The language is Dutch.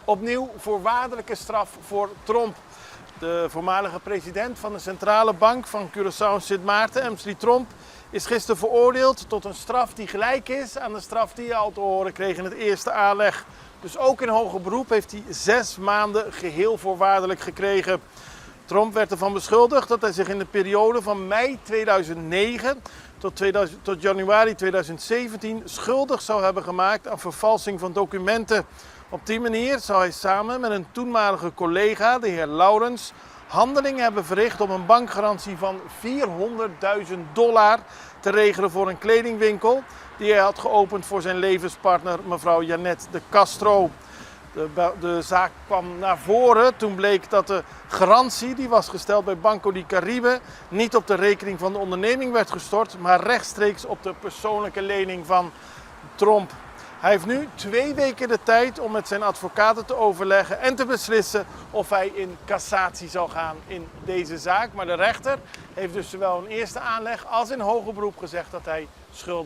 Opnieuw voorwaardelijke straf voor Tromp. De voormalige president van de centrale bank van Curaçao en Sint Maarten, Emslie Tromp, is gisteren veroordeeld tot een straf die gelijk is aan de straf die hij al te horen kreeg in het eerste aanleg. Dus ook in hoger beroep heeft hij 6 maanden geheel voorwaardelijk gekregen. Tromp werd ervan beschuldigd dat hij zich in de periode van mei 2009 tot januari 2017 schuldig zou hebben gemaakt aan vervalsing van documenten. Op die manier zou hij samen met een toenmalige collega, de heer Laurens, handelingen hebben verricht om een bankgarantie van $400.000 te regelen voor een kledingwinkel die hij had geopend voor zijn levenspartner mevrouw Janet de Castro. De zaak kwam naar voren toen bleek dat de garantie die was gesteld bij Banco di Caribe niet op de rekening van de onderneming werd gestort, maar rechtstreeks op de persoonlijke lening van Tromp. Hij heeft nu 2 weken de tijd om met zijn advocaten te overleggen en te beslissen of hij in cassatie zal gaan in deze zaak. Maar de rechter heeft dus zowel in eerste aanleg als in hoger beroep gezegd dat hij schuldig is.